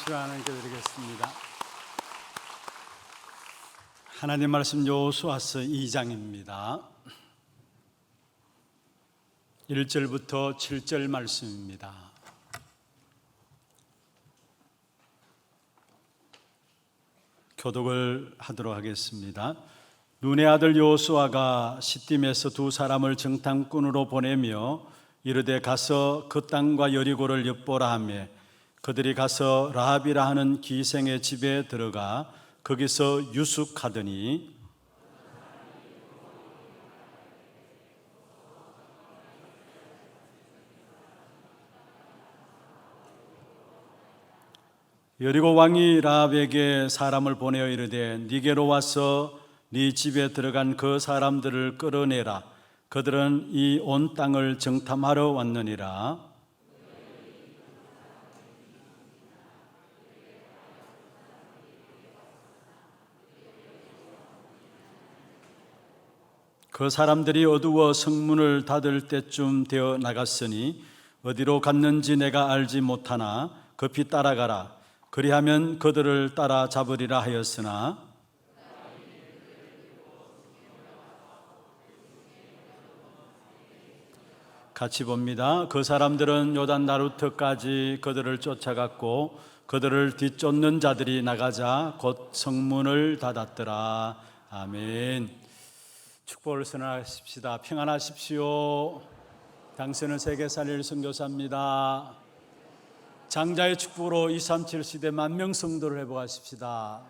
박수 하나님께 드리겠습니다. 하나님 말씀 여호수아서 2장입니다. 1절부터 7절 말씀입니다. 교독을 하도록 하겠습니다. 눈의 아들 여호수아가 시딤에서 두 사람을 정탐꾼으로 보내며 이르되 가서 그 땅과 여리고를 엿보라 하며 그들이 가서 라합이라 하는 기생의 집에 들어가 거기서 유숙하더니 여리고 왕이 라합에게 사람을 보내어 이르되 네게로 와서 네 집에 들어간 그 사람들을 끌어내라. 그들은 이 온 땅을 정탐하러 왔느니라. 그 사람들이 어두워 성문을 닫을 때쯤 되어 나갔으니 어디로 갔는지 내가 알지 못하나 급히 따라가라. 그리하면 그들을 따라 잡으리라 하였으나 같이 봅니다. 그 사람들은 요단 나루터까지 그들을 쫓아갔고 그들을 뒤쫓는 자들이 나가자 곧 성문을 닫았더라. 아멘. 축복을 선언하십시다. 평안하십시오. 당신은 세계 살릴 선교사입니다. 장자의 축복으로 237 시대 만명 성도를 회복하십시다.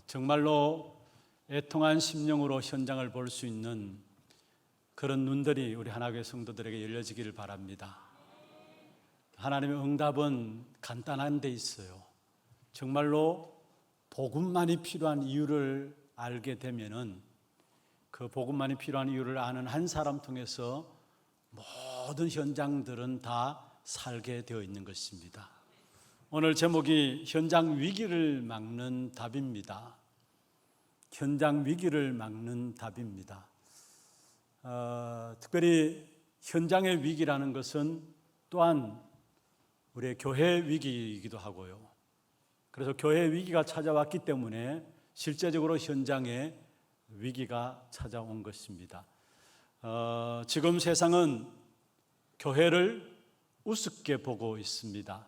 정말로 애통한 심령으로 현장을 볼 수 있는 그런 눈들이 우리 하나교회 성도들에게 열려지기를 바랍니다. 하나님의 응답은 간단한 데 있어요. 정말로 복음만이 필요한 이유를 알게 되면은 그 복음만이 필요한 이유를 아는 한 사람 통해서 모든 현장들은 다 살게 되어 있는 것입니다. 오늘 제목이 현장 위기를 막는 답입니다. 현장 위기를 막는 답입니다. 특별히 현장의 위기라는 것은 또한 우리의 교회 위기이기도 하고요. 그래서 교회 위기가 찾아왔기 때문에 실제적으로 현장에 위기가 찾아온 것입니다. 지금 세상은 교회를 우습게 보고 있습니다.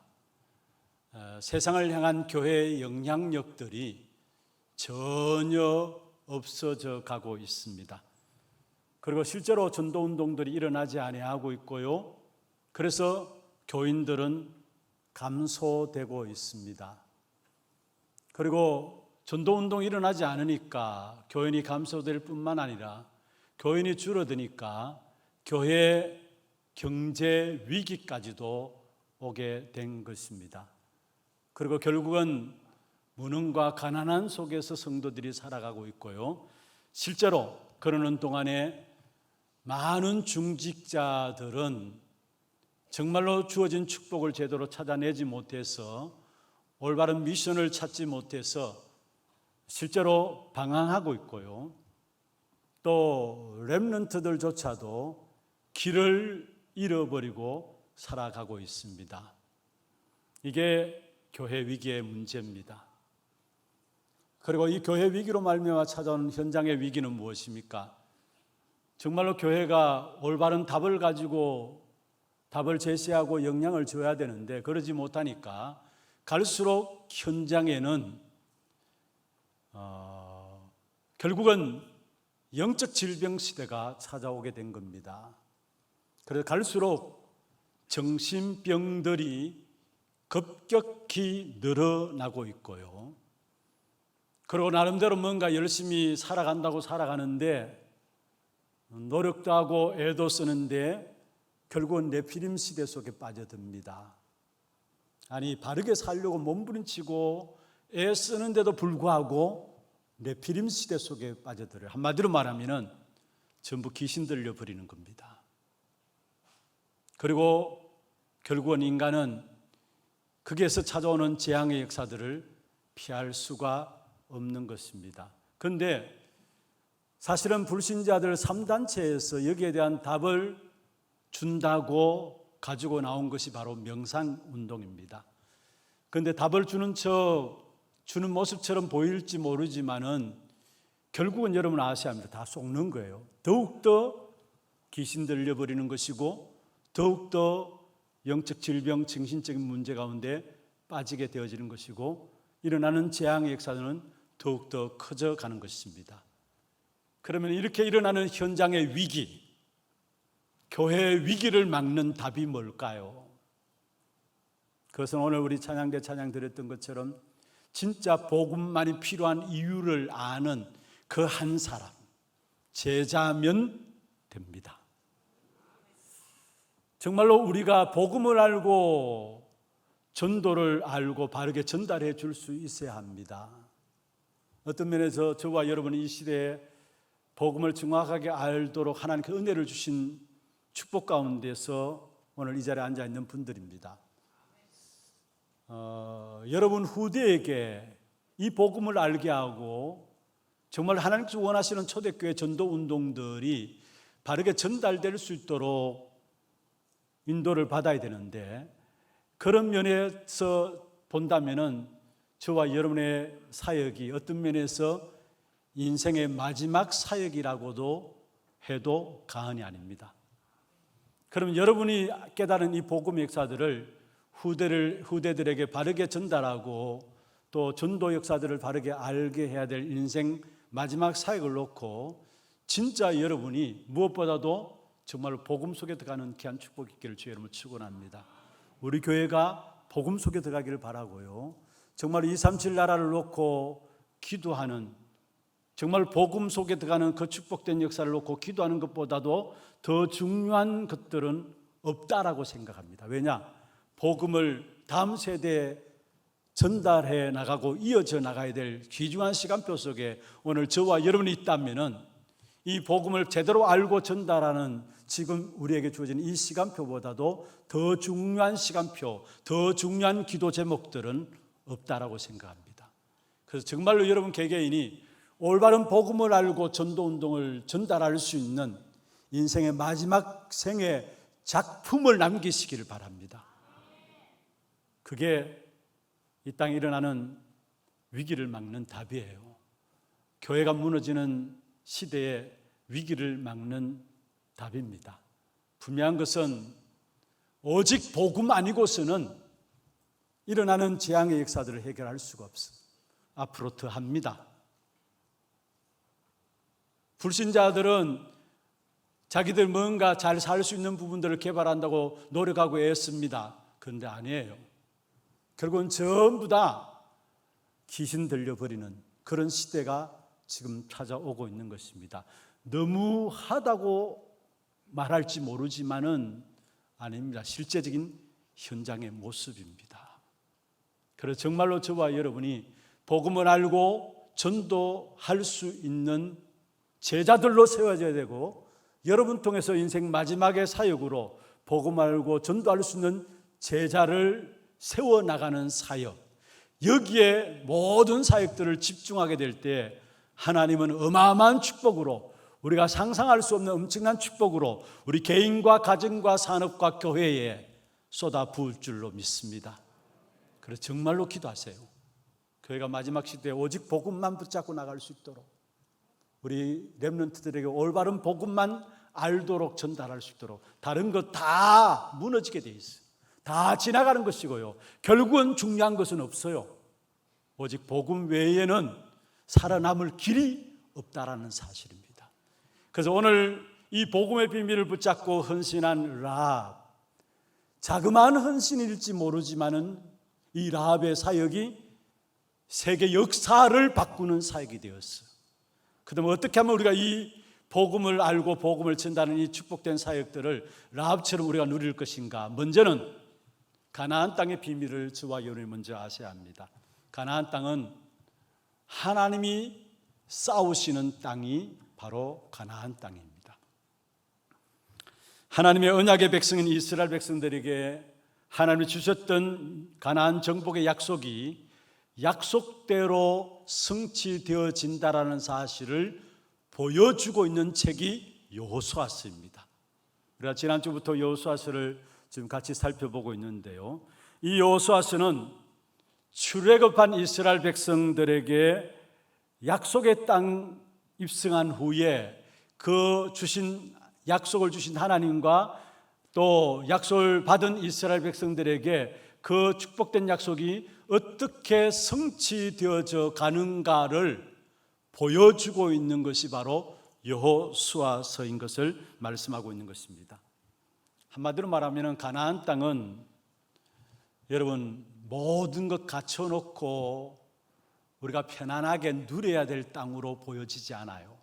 세상을 향한 교회의 영향력들이 전혀 없어져 가고 있습니다. 그리고 실제로 전도운동들이 일어나지 아니하고 있고요. 그래서 교인들은 감소되고 있습니다. 그리고 전도운동이 일어나지 않으니까 교인이 감소될 뿐만 아니라 교인이 줄어드니까 교회 경제 위기까지도 오게 된 것입니다. 그리고 결국은 무능과 가난한 속에서 성도들이 살아가고 있고요. 실제로 그러는 동안에 많은 중직자들은 정말로 주어진 축복을 제대로 찾아내지 못해서 올바른 미션을 찾지 못해서 실제로 방황하고 있고요. 또 렘넌트들조차도 길을 잃어버리고 살아가고 있습니다. 이게 교회 위기의 문제입니다. 그리고 이 교회 위기로 말미암아 찾아온 현장의 위기는 무엇입니까? 정말로 교회가 올바른 답을 가지고 답을 제시하고 영향을 줘야 되는데 그러지 못하니까 갈수록 현장에는 결국은 영적 질병 시대가 찾아오게 된 겁니다. 그래서 갈수록 정신병들이 급격히 늘어나고 있고요. 그리고 나름대로 뭔가 열심히 살아간다고 살아가는데 노력도 하고 애도 쓰는데 결국은 네피림 시대 속에 빠져듭니다. 아니 바르게 살려고 몸부림치고 애 쓰는데도 불구하고 네피림 시대 속에 빠져들어요. 한마디로 말하면 전부 귀신 들려버리는 겁니다. 그리고 결국은 인간은 거기에서 찾아오는 재앙의 역사들을 피할 수가 없는 것입니다. 그런데 사실은 불신자들 3단체에서 여기에 대한 답을 준다고 가지고 나온 것이 바로 명상운동입니다. 그런데 답을 주는 모습처럼 보일지 모르지만은 결국은 여러분 아셔야 합니다. 다 속는 거예요. 더욱더 귀신 들려버리는 것이고 더욱더 영적 질병, 정신적인 문제 가운데 빠지게 되어지는 것이고 일어나는 재앙의 역사는 더욱더 커져가는 것입니다. 그러면 이렇게 일어나는 현장의 위기, 교회의 위기를 막는 답이 뭘까요? 그것은 오늘 우리 찬양대 찬양 드렸던 것처럼 진짜 복음만이 필요한 이유를 아는 그 한 사람, 제자면 됩니다. 정말로 우리가 복음을 알고 전도를 알고 바르게 전달해 줄 수 있어야 합니다. 어떤 면에서 저와 여러분이 이 시대에 복음을 정확하게 알도록 하나님께 은혜를 주신 축복 가운데서 오늘 이 자리에 앉아 있는 분들입니다. 여러분 후대에게 이 복음을 알게 하고 정말 하나님께서 원하시는 초대교회 전도 운동들이 바르게 전달될 수 있도록 인도를 받아야 되는데, 그런 면에서 본다면은 저와 여러분의 사역이 어떤 면에서 인생의 마지막 사역이라고도 해도 과언이 아닙니다. 그럼 여러분이 깨달은 이 복음의 역사들을 후대들에게 바르게 전달하고 또 전도 역사들을 바르게 알게 해야 될 인생 마지막 사역을 놓고 진짜 여러분이 무엇보다도 정말 복음 속에 들어가는 귀한 축복 있기를 주의 이름으로 축원합니다. 우리 교회가 복음 속에 들어가기를 바라고요. 정말 237 나라를 놓고 기도하는, 정말 복음 속에 들어가는 그 축복된 역사를 놓고 기도하는 것보다도 더 중요한 것들은 없다라고 생각합니다. 왜냐? 복음을 다음 세대에 전달해 나가고 이어져 나가야 될 귀중한 시간표 속에 오늘 저와 여러분이 있다면은 이 복음을 제대로 알고 전달하는 지금 우리에게 주어진 이 시간표보다도 더 중요한 시간표, 더 중요한 기도 제목들은 없다라고 생각합니다. 그래서 정말로 여러분 개개인이 올바른 복음을 알고 전도 운동을 전달할 수 있는 인생의 마지막 생의 작품을 남기시기를 바랍니다. 그게 이 땅에 일어나는 위기를 막는 답이에요. 교회가 무너지는 시대의 위기를 막는 답입니다. 분명한 것은 오직 복음 아니고서는 일어나는 재앙의 역사들을 해결할 수가 없어. 앞으로 더 합니다. 불신자들은 자기들 뭔가 잘 살 수 있는 부분들을 개발한다고 노력하고 애씁니다. 그런데 아니에요. 결국은 전부 다 귀신 들려버리는 그런 시대가 지금 찾아오고 있는 것입니다. 너무하다고 말할지 모르지만은 아닙니다. 실제적인 현장의 모습입니다. 그래서 정말로 저와 여러분이 복음을 알고 전도할 수 있는 제자들로 세워져야 되고, 여러분 통해서 인생 마지막의 사역으로 복음 알고 전도할 수 있는 제자를 세워나가는 사역, 여기에 모든 사역들을 집중하게 될 때 하나님은 어마어마한 축복으로, 우리가 상상할 수 없는 엄청난 축복으로 우리 개인과 가정과 산업과 교회에 쏟아 부을 줄로 믿습니다. 그래서 정말로 기도하세요. 교회가 마지막 시대에 오직 복음만 붙잡고 나갈 수 있도록, 우리 렘넌트들에게 올바른 복음만 알도록 전달할 수 있도록. 다른 것 다 무너지게 돼 있어요. 다 지나가는 것이고요. 결국은 중요한 것은 없어요. 오직 복음 외에는 살아남을 길이 없다라는 사실입니다. 그래서 오늘 이 복음의 비밀을 붙잡고 헌신한 라합, 자그마한 헌신일지 모르지만은 이 라합의 사역이 세계 역사를 바꾸는 사역이 되었어요. 그다음에 어떻게 하면 우리가 이 복음을 알고 복음을 전하는 이 축복된 사역들을 라합처럼 우리가 누릴 것인가? 먼저는 가나안 땅의 비밀을 저와 여러분이 먼저 아셔야 합니다. 가나안 땅은 하나님이 싸우시는 땅이 바로 가나안 땅입니다. 하나님의 언약의 백성인 이스라엘 백성들에게 하나님이 주셨던 가나안 정복의 약속이 약속대로 성취되어진다라는 사실을 보여주고 있는 책이 여호수아서입니다. 우리가 지난주부터 여호수아서를 지금 같이 살펴보고 있는데요. 이 여호수아서는 출애굽한 이스라엘 백성들에게 약속의 땅 입성한 후에 그 주신 약속을 주신 하나님과 또 약속을 받은 이스라엘 백성들에게 그 축복된 약속이 어떻게 성취되어져 가는가를 보여주고 있는 것이 바로 여호수아서인 것을 말씀하고 있는 것입니다. 한마디로 말하면 가나안 땅은 여러분 모든 것 갖춰놓고 우리가 편안하게 누려야 될 땅으로 보여지지 않아요.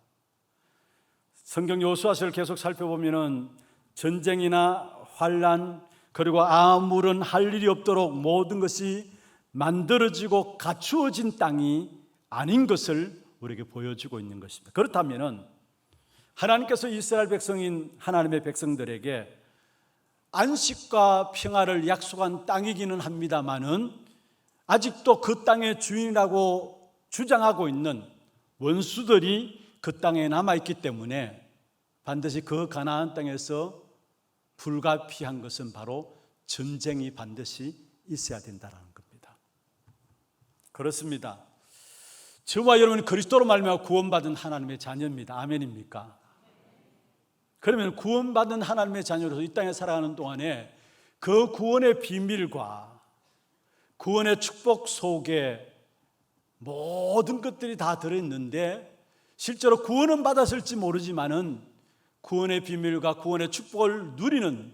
성경 여호수아서를 계속 살펴보면은 전쟁이나 환난 그리고 아무런 할 일이 없도록 모든 것이 만들어지고 갖추어진 땅이 아닌 것을 우리에게 보여주고 있는 것입니다. 그렇다면은 하나님께서 이스라엘 백성인 하나님의 백성들에게 안식과 평화를 약속한 땅이기는 합니다마는 아직도 그 땅의 주인이라고 주장하고 있는 원수들이 그 땅에 남아있기 때문에 반드시 그 가나안 땅에서 불가피한 것은 바로 전쟁이 반드시 있어야 된다는 겁니다. 그렇습니다. 저와 여러분이 그리스도로 말미암아 구원받은 하나님의 자녀입니다. 아멘입니까? 그러면 구원받은 하나님의 자녀로서 이 땅에 살아가는 동안에 그 구원의 비밀과 구원의 축복 속에 모든 것들이 다 들어있는데 실제로 구원은 받았을지 모르지만은 구원의 비밀과 구원의 축복을 누리는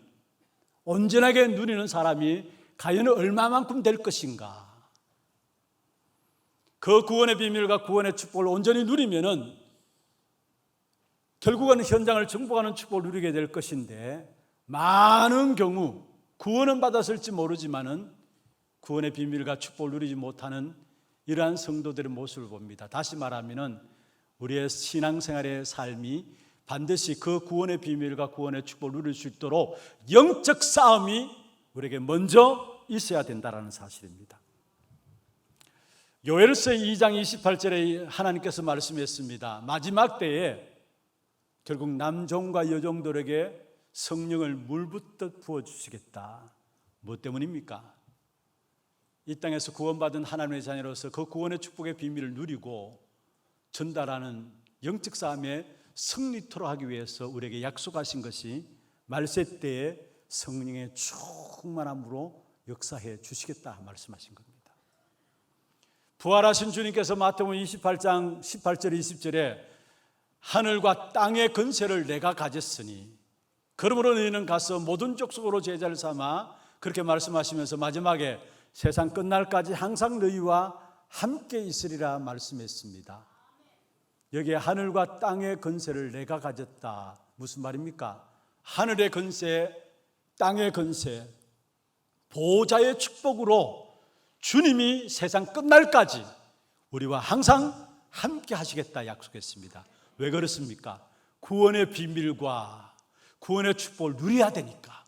온전하게 누리는 사람이 과연 얼마만큼 될 것인가? 그 구원의 비밀과 구원의 축복을 온전히 누리면은 결국은 현장을 정복하는 축복을 누리게 될 것인데 많은 경우 구원은 받았을지 모르지만은 구원의 비밀과 축복을 누리지 못하는 이러한 성도들의 모습을 봅니다. 다시 말하면은 우리의 신앙생활의 삶이 반드시 그 구원의 비밀과 구원의 축복을 누릴 수 있도록 영적 싸움이 우리에게 먼저 있어야 된다는 사실입니다. 요엘서 2장 28절에 하나님께서 말씀했습니다. 마지막 때에 결국 남종과 여종들에게 성령을 물붓듯 부어주시겠다. 무엇 때문입니까? 이 땅에서 구원받은 하나님의 자녀로서 그 구원의 축복의 비밀을 누리고 전달하는 영적 싸움에 승리토록 하기 위해서 우리에게 약속하신 것이 말세 때에 성령의 충만함으로 역사해 주시겠다 말씀하신 겁니다. 부활하신 주님께서 마태복음 28장 18절 20절에 하늘과 땅의 권세를 내가 가졌으니 그러므로 너희는 가서 모든 족속으로 제자를 삼아 그렇게 말씀하시면서 마지막에 세상 끝날까지 항상 너희와 함께 있으리라 말씀했습니다. 여기에 하늘과 땅의 권세를 내가 가졌다. 무슨 말입니까? 하늘의 권세, 땅의 권세, 보호자의 축복으로 주님이 세상 끝날까지 우리와 항상 함께 하시겠다 약속했습니다. 왜 그렇습니까? 구원의 비밀과 구원의 축복을 누려야 되니까.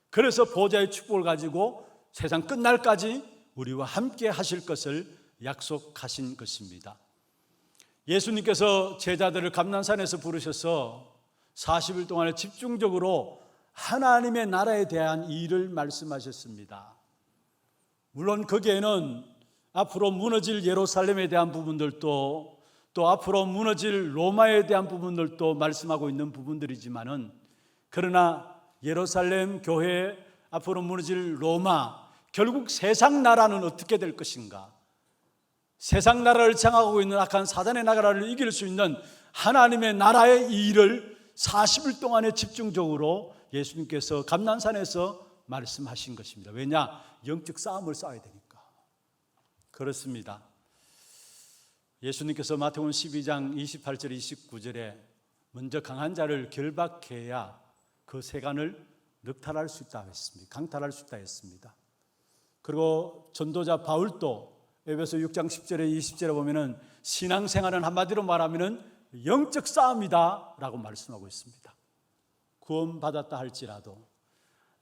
그래서 보호자의 축복을 가지고 세상 끝날까지 우리와 함께 하실 것을 약속하신 것입니다. 예수님께서 제자들을 감난산에서 부르셔서 40일 동안에 집중적으로 하나님의 나라에 대한 일을 말씀하셨습니다. 물론 거기에는 앞으로 무너질 예루살렘에 대한 부분들도 또 앞으로 무너질 로마에 대한 부분들도 말씀하고 있는 부분들이지만은 그러나 예루살렘 교회 앞으로 무너질 로마 결국 세상 나라는 어떻게 될 것인가? 세상 나라를 장악하고 있는 악한 사단의 나라를 이길 수 있는 하나님의 나라의 일을 40일 동안에 집중적으로 예수님께서 감난산에서 말씀하신 것입니다. 왜냐? 영적 싸움을 싸워야 되니까. 그렇습니다. 예수님께서 마태복음 12장 28절 29절에 먼저 강한 자를 결박해야 그 세간을 늑탈할 수 있다 했습니다. 강탈할 수 있다 했습니다. 그리고 전도자 바울도 에베소 6장 10절에 20절에 보면은 신앙생활은 한마디로 말하면은 영적 싸움이다라고 말씀하고 있습니다. 구원받았다 할지라도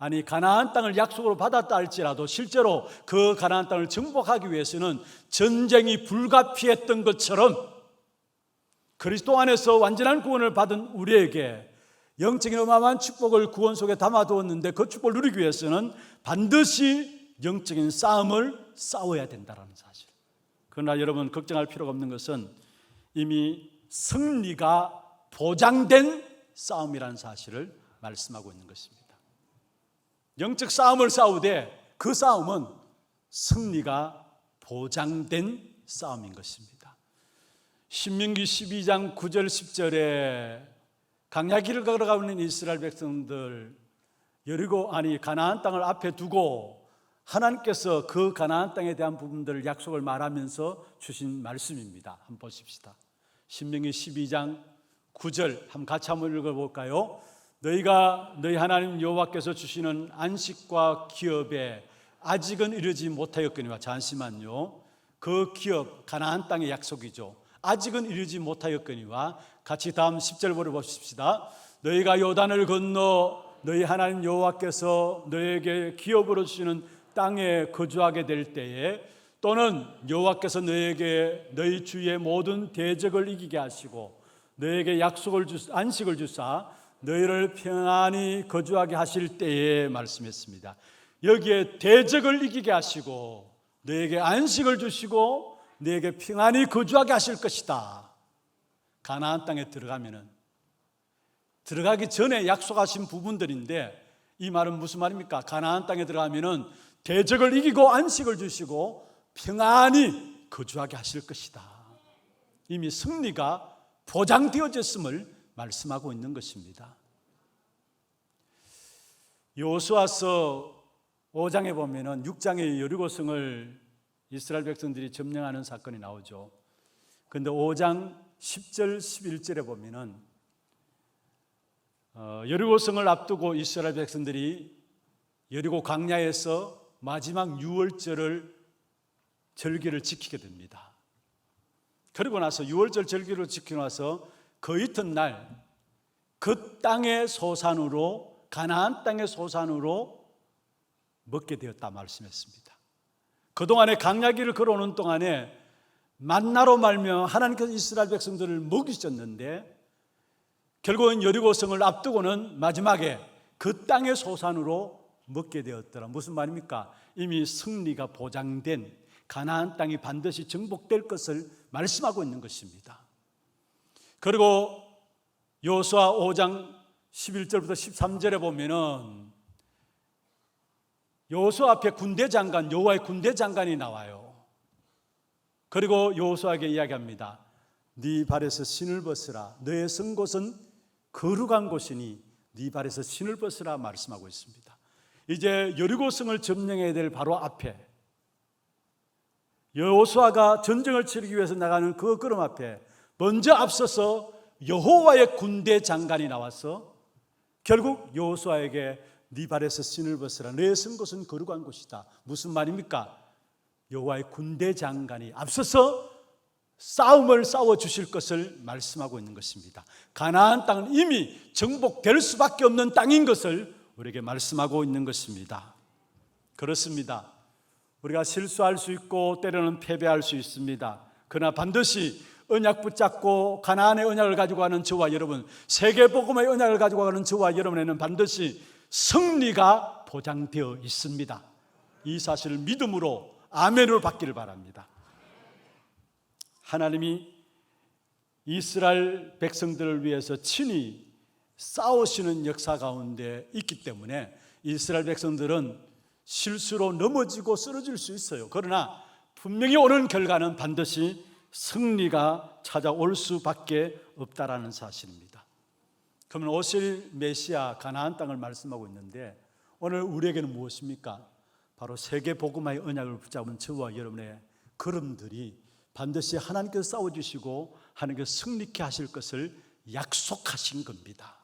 아니 가나안 땅을 약속으로 받았다 할지라도 실제로 그 가나안 땅을 정복하기 위해서는 전쟁이 불가피했던 것처럼 그리스도 안에서 완전한 구원을 받은 우리에게 영적인 어마어마한 축복을 구원 속에 담아두었는데 그 축복을 누리기 위해서는 반드시 영적인 싸움을 싸워야 된다는 사실. 그러나 여러분 걱정할 필요가 없는 것은 이미 승리가 보장된 싸움이라는 사실을 말씀하고 있는 것입니다. 영적 싸움을 싸우되 그 싸움은 승리가 보장된 싸움인 것입니다. 신명기 12장 9절 10절에 광야길을 걸어가고 있는 이스라엘 백성들 가나안 땅을 앞에 두고 하나님께서 그 가나안 땅에 대한 부분들을 약속을 말하면서 주신 말씀입니다. 한번 보십시다. 신명기 12장 9절 같이 한번 읽어볼까요? 너희가 너희 하나님 여호와께서 주시는 안식과 기업에 아직은 이르지 못하였거니와. 잠시만요. 그 기업 가나안 땅의 약속이죠. 아직은 이르지 못하였거니와. 같이 다음 10절 보십시다. 너희가 요단을 건너 너희 하나님 여호와께서 너희에게 기업으로 주시는 땅에 거주하게 될 때에 또는 여호와께서 너희에게 너희 주의 모든 대적을 이기게 하시고 너희에게 안식을 주사 너희를 평안히 거주하게 하실 때에 말씀했습니다. 여기에 대적을 이기게 하시고 너희에게 안식을 주시고 너희에게 평안히 거주하게 하실 것이다. 가나안 땅에 들어가기 전에 약속하신 부분들인데 이 말은 무슨 말입니까? 가나안 땅에 들어가면은 대적을 이기고 안식을 주시고 평안히 거주하게 하실 것이다. 이미 승리가 보장되어졌음을 말씀하고 있는 것입니다. 여호수아서 5장에 보면은 6장의 여리고성을 이스라엘 백성들이 점령하는 사건이 나오죠. 그런데 5장 10절 11절에 보면은 여리고성을 앞두고 이스라엘 백성들이 여리고 광야에서 마지막 유월절을 절기를 지키게 됩니다. 그리고 나서 유월절 절기를 지키고 나서 그 이튿날 그 땅의 소산으로 가나안 땅의 소산으로 먹게 되었다 말씀했습니다. 그동안에 광야길을 걸어오는 동안에 만나로 말며 하나님께서 이스라엘 백성들을 먹이셨는데 결국은 여리고성을 앞두고는 마지막에 그 땅의 소산으로 먹게 되었더라. 무슨 말입니까? 이미 승리가 보장된 가나안 땅이 반드시 정복될 것을 말씀하고 있는 것입니다. 그리고 여호수아 5장 11절부터 13절에 보면은 여호수아 앞에 여호와의 군대 장관이 나와요. 그리고 여호수아에게 이야기합니다. 네 발에서 신을 벗으라. 너의 선 곳은 거룩한 곳이니 네 발에서 신을 벗으라 말씀하고 있습니다. 이제 여리고성을 점령해야 될 바로 앞에 여호수아가 전쟁을 치르기 위해서 나가는 그 걸음 앞에 먼저 앞서서 여호와의 군대 장관이 나와서 결국 여호수아에게 네 발에서 신을 벗으라. 너의 선 곳은 거룩한 곳이다. 무슨 말입니까? 여호와의 군대 장관이 앞서서 싸움을 싸워주실 것을 말씀하고 있는 것입니다. 가나안 땅은 이미 정복될 수밖에 없는 땅인 것을 우리에게 말씀하고 있는 것입니다. 그렇습니다. 우리가 실수할 수 있고 때로는 패배할 수 있습니다. 그러나 반드시 언약 붙잡고 가나안의 언약을 가지고 가는 저와 여러분, 세계복음의 언약을 가지고 가는 저와 여러분에는 반드시 승리가 보장되어 있습니다. 이 사실을 믿음으로 아멘으로 받기를 바랍니다. 하나님이 이스라엘 백성들을 위해서 친히 싸우시는 역사 가운데 있기 때문에 이스라엘 백성들은 실수로 넘어지고 쓰러질 수 있어요. 그러나 분명히 오는 결과는 반드시 승리가 찾아올 수밖에 없다라는 사실입니다. 그러면 오실 메시아 가나안 땅을 말씀하고 있는데 오늘 우리에게는 무엇입니까? 바로 세계복음화의 언약을 붙잡은 저와 여러분의 걸음들이 반드시 하나님께서 싸워주시고 하나님께서 승리케 하실 것을 약속하신 겁니다.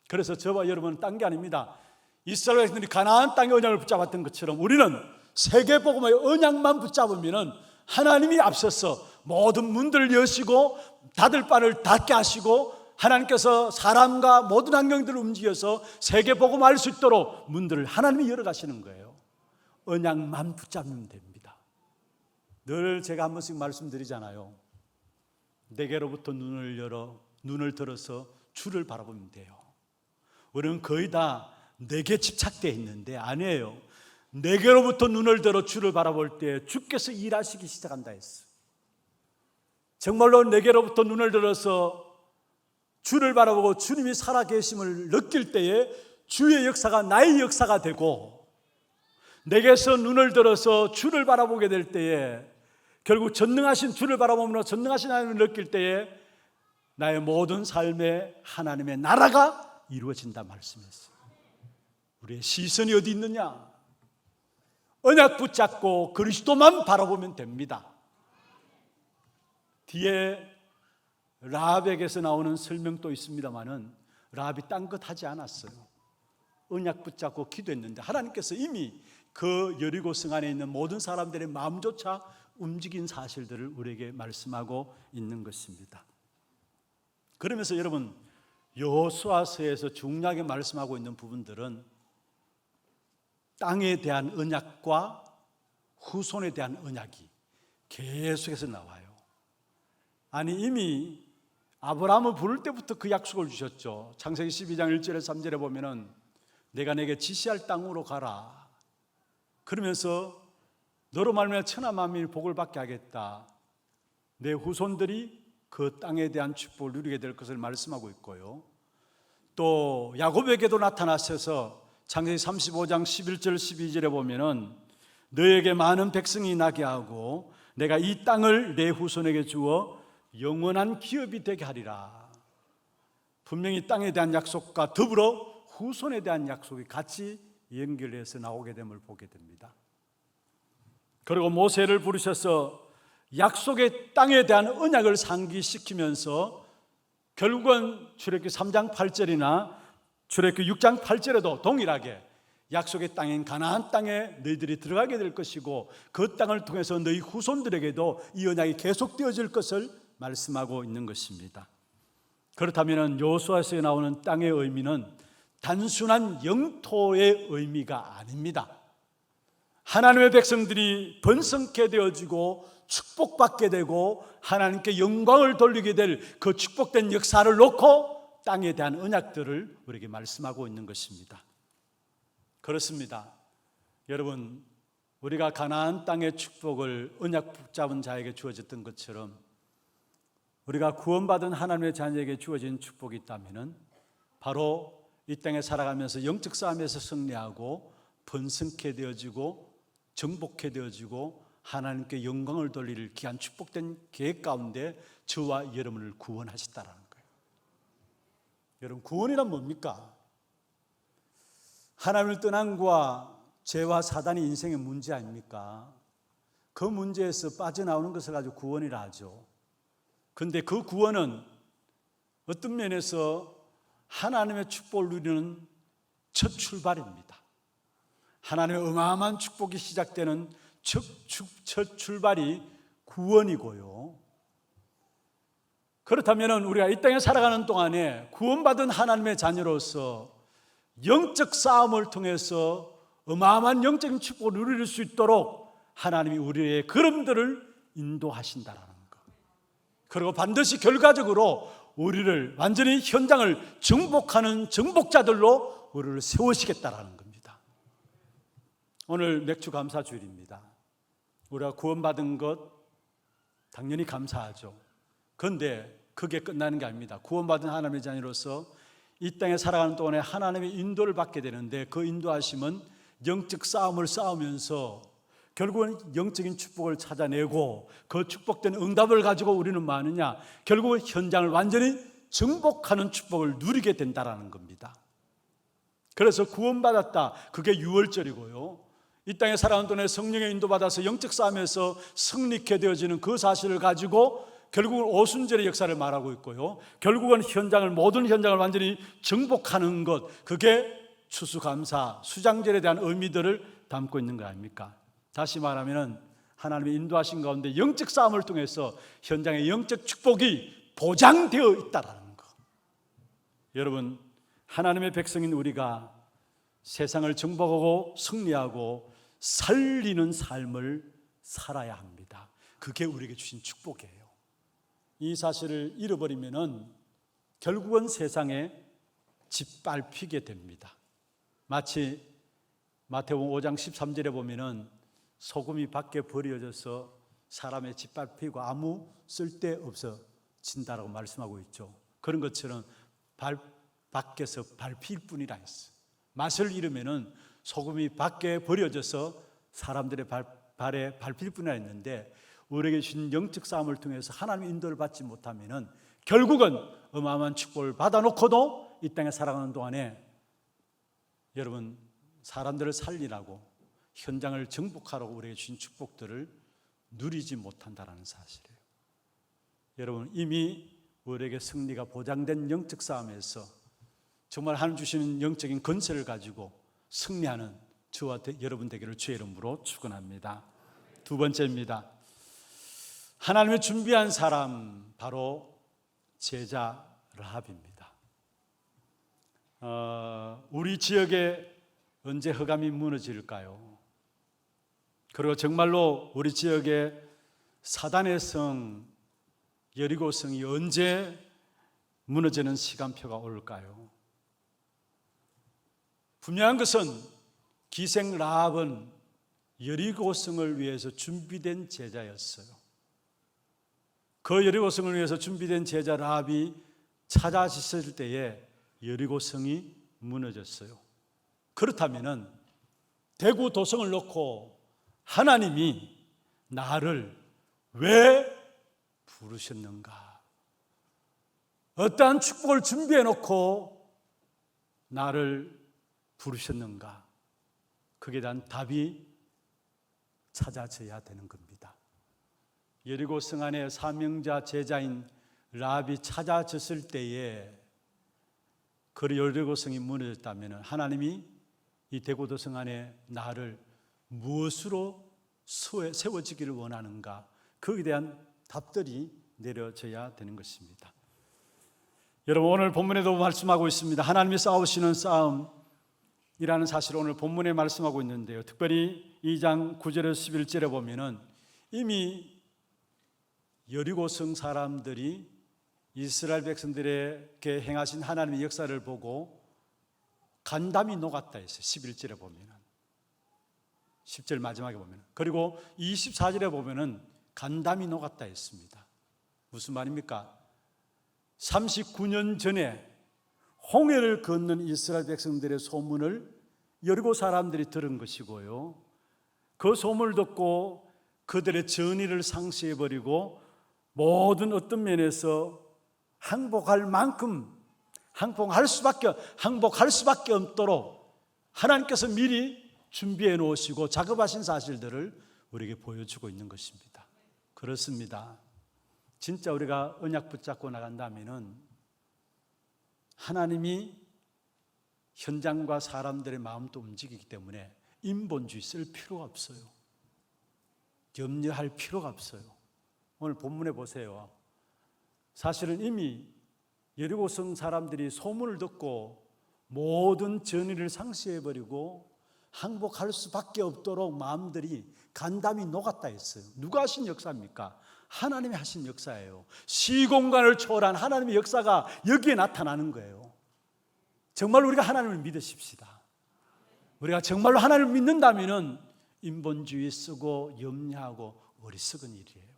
그래서 저와 여러분은 딴 게 아닙니다. 이스라엘 백성들이 가나안 땅의 언약을 붙잡았던 것처럼 우리는 세계복음의 언약만 붙잡으면 하나님이 앞서서 모든 문들을 여시고 닫을 바를 닫게 하시고 하나님께서 사람과 모든 환경들을 움직여서 세계복음을 할 수 있도록 문들을 하나님이 열어가시는 거예요. 언약만 붙잡으면 됩니다. 늘 제가 한 번씩 말씀드리잖아요. 내게로부터 눈을 들어서 주를 바라보면 돼요. 우리는 거의 다 내게 집착되어 있는데 아니에요. 내게로부터 눈을 들어 주를 바라볼 때 주께서 일하시기 시작한다 했어요. 정말로 내게로부터 눈을 들어서 주를 바라보고 주님이 살아계심을 느낄 때에 주의 역사가 나의 역사가 되고, 내게서 눈을 들어서 주를 바라보게 될 때에 결국 전능하신 주를 바라보며 전능하신 하나님을 느낄 때에 나의 모든 삶에 하나님의 나라가 이루어진다 말씀했어요. 우리의 시선이 어디 있느냐? 언약 붙잡고 그리스도만 바라보면 됩니다. 뒤에 라합에게서 나오는 설명도 있습니다만은 라합이 딴 것 하지 않았어요. 언약 붙잡고 기도했는데 하나님께서 이미 그 여리고 성 안에 있는 모든 사람들의 마음조차 움직인 사실들을 우리에게 말씀하고 있는 것입니다. 그러면서 여러분, 여호수아서에서 중요하게 말씀하고 있는 부분들은 땅에 대한 언약과 후손에 대한 언약이 계속해서 나와요. 아니, 이미 아브라함을 부를 때부터 그 약속을 주셨죠. 창세기 12장 1절에서 3절에 보면은 내가 내게 지시할 땅으로 가라. 그러면서 너로 말미암아 천하 만민이 복을 받게 하겠다. 내 후손들이 그 땅에 대한 축복을 누리게 될 것을 말씀하고 있고요. 또 야곱에게도 나타나셔서 창세기 35장 11절 12절에 보면은 너에게 많은 백성이 나게 하고 내가 이 땅을 내 후손에게 주어 영원한 기업이 되게 하리라. 분명히 땅에 대한 약속과 더불어 후손에 대한 약속이 같이 연결해서 나오게 됨을 보게 됩니다. 그리고 모세를 부르셔서 약속의 땅에 대한 언약을 상기시키면서 결국은 출애굽기 3장 8절이나 출애굽기 6장 8절에도 동일하게 약속의 땅인 가나안 땅에 너희들이 들어가게 될 것이고 그 땅을 통해서 너희 후손들에게도 이 언약이 계속되어질 것을 말씀하고 있는 것입니다. 그렇다면 여호수아서에 나오는 땅의 의미는 단순한 영토의 의미가 아닙니다. 하나님의 백성들이 번성케 되어지고 축복받게 되고 하나님께 영광을 돌리게 될 그 축복된 역사를 놓고 땅에 대한 언약들을 우리에게 말씀하고 있는 것입니다. 그렇습니다. 여러분, 우리가 가나안 땅의 축복을 언약 붙잡은 자에게 주어졌던 것처럼 우리가 구원받은 하나님의 자녀에게 주어진 축복이 있다면 바로 이 땅에 살아가면서 영적 싸움에서 승리하고 번성케 되어지고 정복케 되어지고 하나님께 영광을 돌릴 귀한 축복된 계획 가운데 저와 여러분을 구원하셨다는 거예요. 여러분, 구원이란 뭡니까? 하나님을 떠난 것과 죄와 사단이 인생의 문제 아닙니까? 그 문제에서 빠져나오는 것을 가지고 구원이라 하죠. 그런데 그 구원은 어떤 면에서 하나님의 축복을 누리는 첫 출발입니다. 하나님의 어마어마한 축복이 시작되는 첫 출발이 구원이고요. 그렇다면 우리가 이 땅에 살아가는 동안에 구원받은 하나님의 자녀로서 영적 싸움을 통해서 어마어마한 영적인 축복을 누릴 수 있도록 하나님이 우리의 걸음들을 인도하신다는 것. 그리고 반드시 결과적으로 우리를 완전히 현장을 정복하는 정복자들로 우리를 세우시겠다라는 겁니다. 오늘 맥주 감사 주일입니다. 우리가 구원받은 것 당연히 감사하죠. 그런데 그게 끝나는 게 아닙니다. 구원받은 하나님의 자녀로서 이 땅에 살아가는 동안에 하나님의 인도를 받게 되는데 그 인도하심은 영적 싸움을 싸우면서 결국은 영적인 축복을 찾아내고 그 축복된 응답을 가지고 우리는 뭐 하느냐? 결국은 현장을 완전히 정복하는 축복을 누리게 된다는 겁니다. 그래서 구원받았다. 그게 6월절이고요. 이 땅에 살아가는 동안에 성령의 인도받아서 영적 싸움에서 승리케 되어지는 그 사실을 가지고 결국은 오순절의 역사를 말하고 있고요. 결국은 모든 현장을 완전히 정복하는 것, 그게 추수감사, 수장절에 대한 의미들을 담고 있는 거 아닙니까? 다시 말하면 하나님의 인도하신 가운데 영적 싸움을 통해서 현장의 영적 축복이 보장되어 있다는 것. 여러분, 하나님의 백성인 우리가 세상을 정복하고 승리하고 살리는 삶을 살아야 합니다. 그게 우리에게 주신 축복이에요. 이 사실을 잃어버리면은 결국은 세상에 짓밟히게 됩니다. 마치 마태복음 5장 13절에 보면은 소금이 밖에 버려져서 사람의 짓밟히고 아무 쓸데없어진다라고 말씀하고 있죠. 그런 것처럼 밖에서 밟힐 뿐이라 했어요. 맛을 잃으면은 소금이 밖에 버려져서 사람들의 발에 밟힐 뿐이라 했는데, 우리에게 주신 영적 싸움을 통해서 하나님의 인도를 받지 못하면은 결국은 어마어마한 축복을 받아놓고도 이 땅에 살아가는 동안에 여러분 사람들을 살리라고 현장을 정복하라고 우리에게 주신 축복들을 누리지 못한다는 사실이에요. 여러분 이미 우리에게 승리가 보장된 영적 싸움에서 정말 하나님 주시는 영적인 권세를 가지고 승리하는 저와 여러분 되기를 주의 이름으로 축원합니다. 두 번째입니다. 하나님이 준비한 사람, 바로 제자 라합입니다. 우리 지역에 언제 흑암이 무너질까요? 그리고 정말로 우리 지역에 사단의 성 여리고성이 언제 무너지는 시간표가 올까요? 분명한 것은 기생 라합은 여리고성을 위해서 준비된 제자였어요. 그 여리고성을 위해서 준비된 제자 라합이 찾아졌을 때에 여리고성이 무너졌어요. 그렇다면은 대구 도성을 놓고 하나님이 나를 왜 부르셨는가? 어떠한 축복을 준비해 놓고 나를 부르셨는가? 그에 대한 답이 찾아져야 되는 겁니다. 여리고 성 안에 사명자 제자인 라합이 찾아졌을 때에 그 여리고 성이 무너졌다면 하나님이 이 대고도성 안에 나를 무엇으로 세워지기를 원하는가? 거기에 대한 답들이 내려져야 되는 것입니다. 여러분 오늘 본문에도 말씀하고 있습니다. 하나님이 싸우시는 싸움이라는 사실을 오늘 본문에 말씀하고 있는데요. 특별히 2장 9절에서 11절에 보면은 이미 여리고성 사람들이 이스라엘 백성들에게 행하신 하나님의 역사를 보고 간담이 녹았다 했어요. 11절에 보면은, 10절 마지막에 보면은, 그리고 24절에 보면은 간담이 녹았다 했습니다. 무슨 말입니까? 39년 전에 홍해를 건넌 이스라엘 백성들의 소문을 여리고 사람들이 들은 것이고요, 그 소문을 듣고 그들의 전의를 상실해버리고 모든 어떤 면에서 항복할 만큼 항복할 수밖에 없도록 하나님께서 미리 준비해 놓으시고 작업하신 사실들을 우리에게 보여주고 있는 것입니다. 그렇습니다. 진짜 우리가 언약 붙잡고 나간다면은 하나님이 현장과 사람들의 마음도 움직이기 때문에 인본주의 쓸 필요가 없어요. 염려할 필요가 없어요. 오늘 본문에 보세요. 사실은 이미 여리고성 사람들이 소문을 듣고 모든 전의를 상실해버리고 항복할 수밖에 없도록 마음들이 간담이 녹았다 했어요. 누가 하신 역사입니까? 하나님이 하신 역사예요. 시공간을 초월한 하나님의 역사가 여기에 나타나는 거예요. 정말 우리가 하나님을 믿으십시다. 우리가 정말로 하나님을 믿는다면 인본주의 쓰고 염려하고 어리석은 일이에요.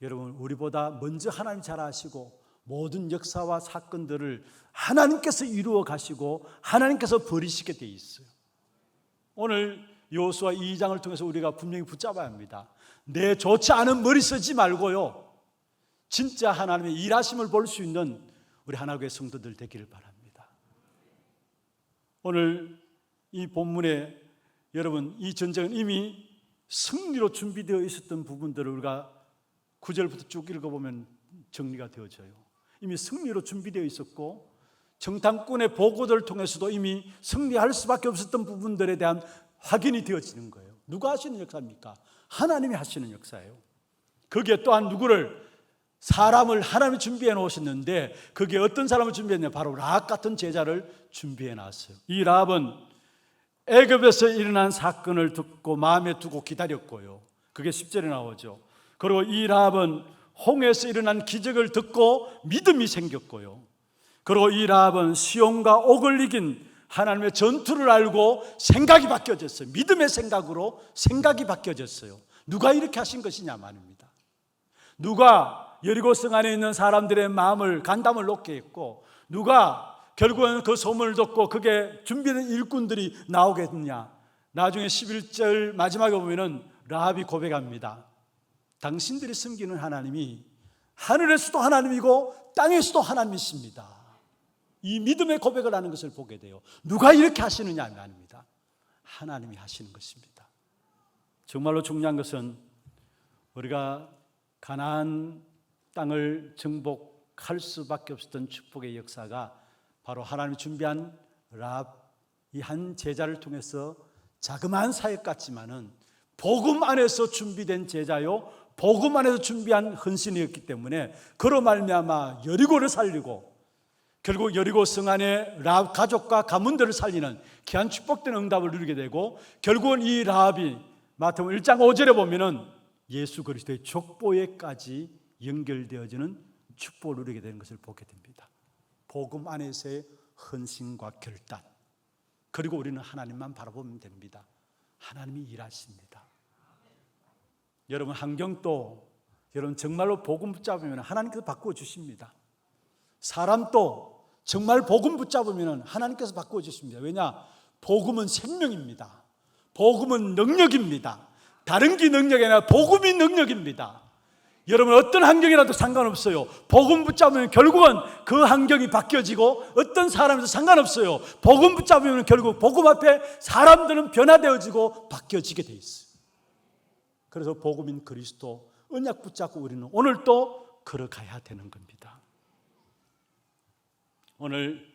여러분 우리보다 먼저 하나님 잘 아시고 모든 역사와 사건들을 하나님께서 이루어 가시고 하나님께서 버리시게 돼 있어요. 오늘 여호수아 2장을 통해서 우리가 분명히 붙잡아야 합니다. 내 좋지 않은 머리 쓰지 말고요, 진짜 하나님의 일하심을 볼 수 있는 우리 하나교회 성도들 되기를 바랍니다. 오늘 이 본문에 여러분 이 전쟁은 이미 승리로 준비되어 있었던 부분들을 우리가 9절부터 쭉 읽어보면 정리가 되어져요. 이미 승리로 준비되어 있었고 정탐꾼의 보고들을 통해서도 이미 승리할 수밖에 없었던 부분들에 대한 확인이 되어지는 거예요. 누가 하시는 역사입니까? 하나님이 하시는 역사예요. 거기에 또한 누구를, 사람을 하나님이 준비해 놓으셨는데 거기에 어떤 사람을 준비했냐? 바로 라합 같은 제자를 준비해 놨어요. 이 라합은 애굽에서 일어난 사건을 듣고 마음에 두고 기다렸고요, 그게 10절에 나오죠. 그리고 이 라합은 홍해에서 일어난 기적을 듣고 믿음이 생겼고요. 그리고 이 라합은 시온과 옥을 이긴 하나님의 전투를 알고 생각이 바뀌어졌어요. 믿음의 생각으로 생각이 바뀌어졌어요. 누가 이렇게 하신 것이냐 말입니다. 누가 여리고성 안에 있는 사람들의 마음을 간담을 놓게 했고, 누가 결국은 그 소문을 듣고 그게 준비된 일꾼들이 나오겠느냐. 나중에 11절 마지막에 보면은 라합이 고백합니다. 당신들이 섬기는 하나님이 하늘에서도 하나님이고 땅에서도 하나님이십니다. 이 믿음의 고백을 하는 것을 보게 돼요. 누가 이렇게 하시느냐 아닙니다. 하나님이 하시는 것입니다. 정말로 중요한 것은 우리가 가나안 땅을 정복할 수밖에 없었던 축복의 역사가 바로 하나님이 준비한 라합 이 한 제자를 통해서 자그마한 사역 같지만은 복음 안에서 준비된 제자요, 복음 안에서 준비한 헌신이었기 때문에 그로 말미암아 여리고를 살리고 결국 여리고 성 안에 라합 가족과 가문들을 살리는 귀한 축복된 응답을 누리게 되고, 결국은 이 라합이 마태복음 1장 5절에 보면은 예수 그리스도의 족보에까지 연결되어지는 축복을 누리게 되는 것을 보게 됩니다. 복음 안에서의 헌신과 결단, 그리고 우리는 하나님만 바라보면 됩니다. 하나님이 일하십니다. 여러분 환경도 여러분 정말로 복음 붙잡으면 하나님께서 바꾸어 주십니다. 사람도 정말 복음 붙잡으면 하나님께서 바꾸어 주십니다. 왜냐? 복음은 생명입니다. 복음은 능력입니다. 다른 게 능력이 아니라 복음이 능력입니다. 여러분 어떤 환경이라도 상관없어요. 복음 붙잡으면 결국은 그 환경이 바뀌어지고 어떤 사람에도 상관없어요. 복음 붙잡으면 결국 복음 앞에 사람들은 변화되어지고 바뀌어지게 돼 있어요. 그래서 복음인 그리스도 언약 붙잡고 우리는 오늘 또 걸어가야 되는 겁니다. 오늘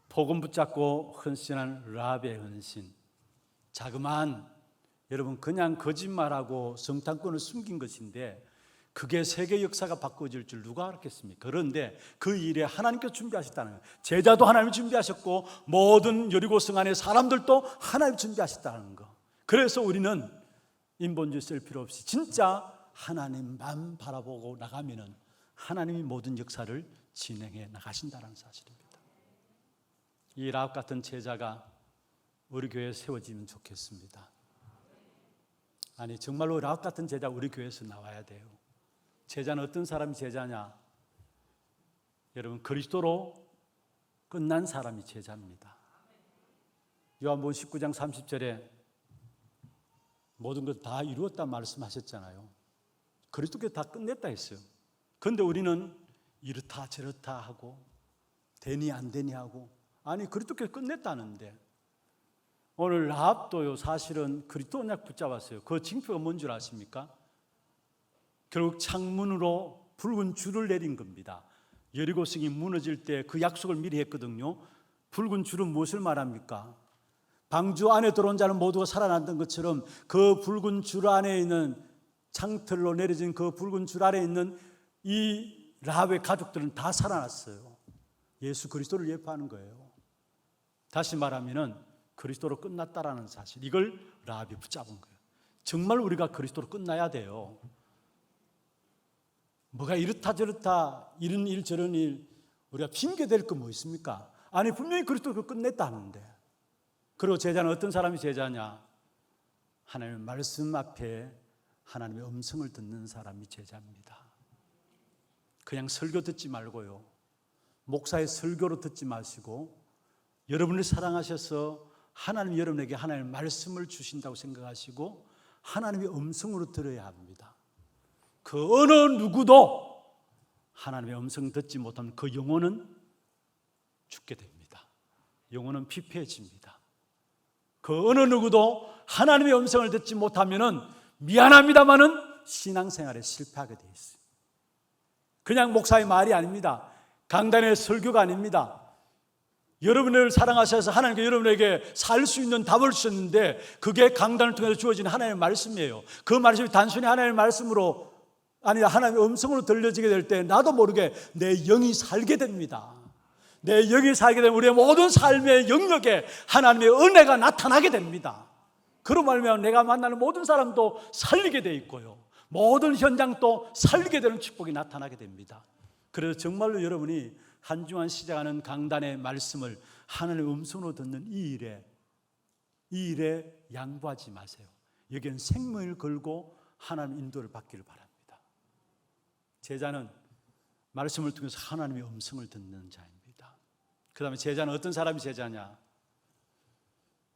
복음 붙잡고 헌신한 라합의 헌신, 자그마한 여러분 그냥 거짓말하고 성탄권을 숨긴 것인데 그게 세계 역사가 바꿔질 줄 누가 알았겠습니까? 그런데 그 일에 하나님께서 준비하셨다는 거예요. 제자도 하나님이 준비하셨고 모든 여리고성 안에 사람들도 하나님이 준비하셨다는 거. 그래서 우리는 인본주의 쓸 필요 없이 진짜 하나님만 바라보고 나가면은 하나님이 모든 역사를 진행해 나가신다는 사실입니다. 이 라합 같은 제자가 우리 교회에 세워지면 좋겠습니다. 아니 정말로 라합 같은 제자 우리 교회에서 나와야 돼요. 제자는 어떤 사람이 제자냐? 여러분 그리스도로 끝난 사람이 제자입니다. 요한복음 19장 30절에 모든 것 다 이루었다 말씀하셨잖아요. 그리스도께서 다 끝냈다 했어요. 그런데 우리는 이렇다 저렇다 하고 되니 안 되니 하고, 아니 그리스도께서 끝냈다는데 오늘 라합도요 사실은 그리스도 언약 붙잡았어요. 그 징표가 뭔 줄 아십니까? 결국 창문으로 붉은 줄을 내린 겁니다. 여리고성이 무너질 때 그 약속을 미리 했거든요. 붉은 줄은 무엇을 말합니까? 방주 안에 들어온 자는 모두가 살아났던 것처럼 그 붉은 줄 안에 있는 창틀로 내려진 그 붉은 줄 아래 있는 이 라합의 가족들은 다 살아났어요. 예수 그리스도를 예표하는 거예요. 다시 말하면은 그리스도로 끝났다라는 사실, 이걸 라합이 붙잡은 거예요. 정말 우리가 그리스도로 끝나야 돼요. 뭐가 이렇다 저렇다 이런 일 저런 일 우리가 핑계댈 거 뭐 있습니까? 아니 분명히 그리스도를 끝냈다 하는데. 그리고 제자는 어떤 사람이 제자냐? 하나님의 말씀 앞에 하나님의 음성을 듣는 사람이 제자입니다. 그냥 설교 듣지 말고요, 목사의 설교로 듣지 마시고 여러분을 사랑하셔서 하나님이 여러분에게 하나님의 말씀을 주신다고 생각하시고 하나님의 음성으로 들어야 합니다. 그 어느 누구도 하나님의 음성 듣지 못하면 그 영혼은 죽게 됩니다. 영혼은 피폐해집니다. 그 어느 누구도 하나님의 음성을 듣지 못하면은 미안합니다마는 신앙생활에 실패하게 돼 있어요. 그냥 목사의 말이 아닙니다. 강단의 설교가 아닙니다. 여러분을 사랑하셔서 하나님께 여러분에게 살 수 있는 답을 주셨는데 그게 강단을 통해서 주어진 하나님의 말씀이에요. 그 말씀이 단순히 하나님의 말씀으로 아니라 하나님의 음성으로 들려지게 될 때 나도 모르게 내 영이 살게 됩니다. 내 영이 살게 되면 우리의 모든 삶의 영역에 하나님의 은혜가 나타나게 됩니다. 그로 말미암아 내가 만나는 모든 사람도 살리게 돼 있고요, 모든 현장도 살게 되는 축복이 나타나게 됩니다. 그래서 정말로 여러분이 한 주간 시작하는 강단의 말씀을 하나님의 음성으로 듣는 이 일에 양보하지 마세요. 여기는 생명을 걸고 하나님의 인도를 받기를 바랍니다. 제자는 말씀을 통해서 하나님의 음성을 듣는 자입니다. 그 다음에 제자는 어떤 사람이 제자냐?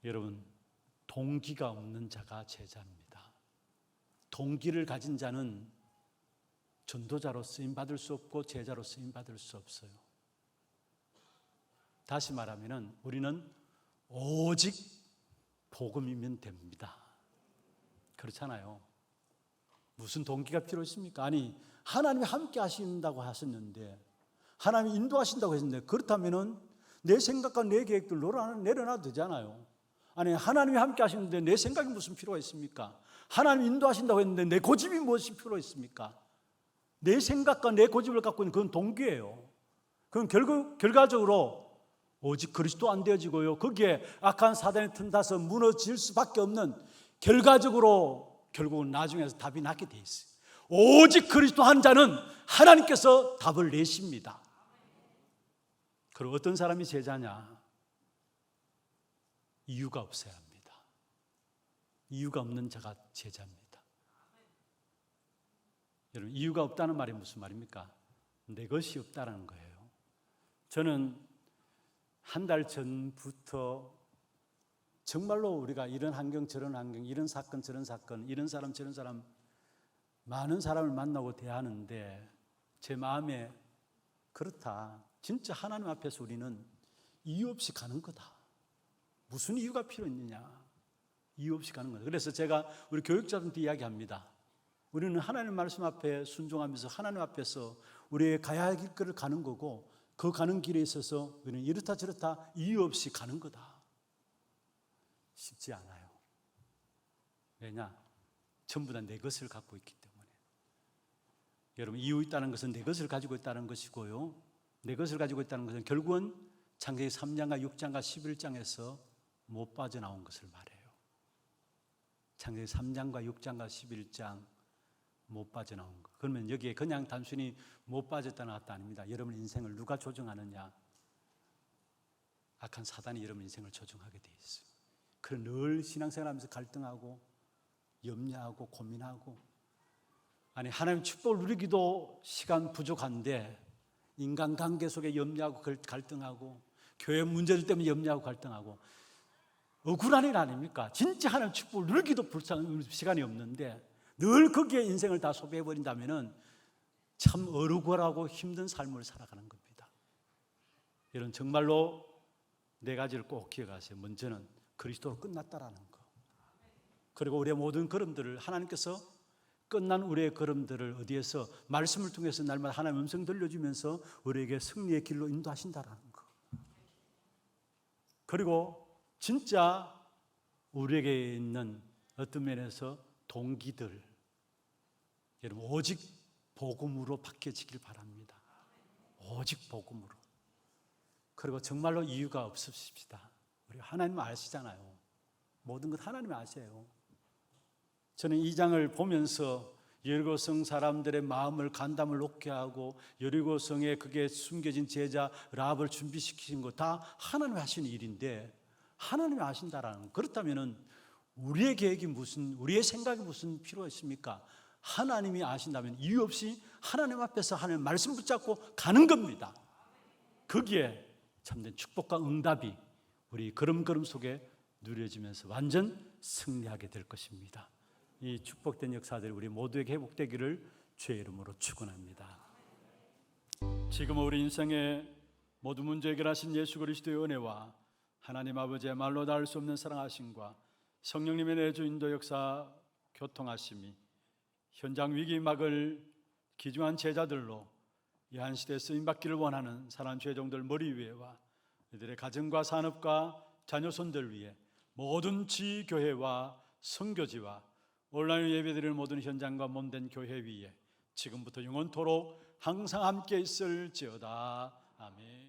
여러분, 동기가 없는 자가 제자입니다. 동기를 가진 자는 전도자로 쓰임받을 수 없고 제자로 쓰임받을 수 없어요. 다시 말하면 우리는 오직 복음이면 됩니다. 그렇잖아요. 무슨 동기가 필요했습니까? 아니, 하나님이 함께 하신다고 하셨는데, 하나님이 인도하신다고 했는데, 그렇다면 내 생각과 내 계획들 내려놔도 되잖아요. 아니, 하나님이 함께 하시는데 내 생각이 무슨 필요가 있습니까? 하나님이 인도하신다고 했는데 내 고집이 무엇이 필요가 있습니까? 내 생각과 내 고집을 갖고 있는 그건 동기예요. 그건 결과적으로 오직 그리스도 안 되어지고요, 거기에 악한 사단이 틈타서 무너질 수밖에 없는, 결국은 나중에서 답이 나게 돼 있어요. 오직 그리스도 한 자는 하나님께서 답을 내십니다. 그리고 어떤 사람이 제자냐? 이유가 없어야 합니다. 이유가 없는 자가 제자입니다. 여러분, 이유가 없다는 말이 무슨 말입니까? 내 것이 없다는 거예요. 저는 한 달 전부터 정말로 우리가 이런 환경 저런 환경, 이런 사건 저런 사건, 이런 사람 저런 사람, 많은 사람을 만나고 대하는데 제 마음에 그렇다. 진짜 하나님 앞에서 우리는 이유 없이 가는 거다. 무슨 이유가 필요 있느냐? 이유 없이 가는 거다. 그래서 제가 우리 교육자들한테 이야기합니다. 우리는 하나님 말씀 앞에 순종하면서 하나님 앞에서 우리의 가야 할 길을 가는 거고, 그 가는 길에 있어서 우리는 이렇다 저렇다 이유 없이 가는 거다. 쉽지 않아요. 왜냐? 전부 다 내 것을 갖고 있기 때문에. 여러분, 이유 있다는 것은 내 것을 가지고 있다는 것이고요, 내 것을 가지고 있다는 것은 결국은 창세기 3장과 6장과 11장에서 못 빠져나온 것을 말해요. 창세기 3장과 6장과 11장 못 빠져나온 것. 그러면 여기에 그냥 단순히 못 빠졌다 나왔다 아닙니다. 여러분 인생을 누가 조정하느냐? 악한 사단이 여러분 인생을 조정하게 돼 있어요. 그래서 늘 신앙생활하면서 갈등하고 염려하고 고민하고, 아니 하나님 축복을 누리기도 시간 부족한데 인간관계 속에 염려하고 갈등하고, 교회 문제들 때문에 염려하고 갈등하고, 억울한 일 아닙니까? 진짜 하나님 축복을 누리기도 불쌍한 시간이 없는데 늘 거기에 인생을 다 소비해버린다면 참 어루고라고 힘든 삶을 살아가는 겁니다. 여러분, 정말로 네 가지를 꼭 기억하세요. 먼저는 그리스도로 끝났다라는 거. 그리고 우리의 모든 걸음들을 하나님께서 끝난 우리의 걸음들을 어디에서 말씀을 통해서 날마다 하나님의 음성 들려주면서 우리에게 승리의 길로 인도하신다라는 거. 그리고 진짜 우리에게 있는 어떤 면에서 동기들, 여러분 오직 복음으로 바뀌어지길 바랍니다. 오직 복음으로. 그리고 정말로 이유가 없으십시다. 우리 하나님 아시잖아요. 모든 것 하나님이 아세요. 저는 이 장을 보면서 여리고성 사람들의 마음을 간담을 놓게 하고 여리고성에 그게 숨겨진 제자 라합을 준비시키신 거 다 하나님이 하시는 일인데, 하나님이 아신다라는, 그렇다면 우리의 계획이 무슨, 우리의 생각이 무슨 필요가 있습니까? 하나님이 아신다면 이유 없이 하나님 앞에서 하나님 말씀 붙잡고 가는 겁니다. 거기에 참된 축복과 응답이 우리 걸음걸음 속에 누려지면서 완전 승리하게 될 것입니다. 이 축복된 역사들이 우리 모두에게 회복되기를 주의 이름으로 축원합니다. 지금 우리 인생의 모든 문제 해결하신 예수 그리스도의 은혜와 하나님 아버지의 말로 닿을 수 없는 사랑하심과 성령님의 내주 인도 역사 교통하심이 현장 위기 막을 기중한 제자들로 이 한 시대에 쓰임받기를 원하는 사랑하는 죄종들 머리 위에와 이들의 가정과 산업과 자녀손들 위에 모든 지교회와 선교지와 온라인 예배드리는 모든 현장과 몸된 교회 위에 지금부터 영원토록 항상 함께 있을지어다. 아멘.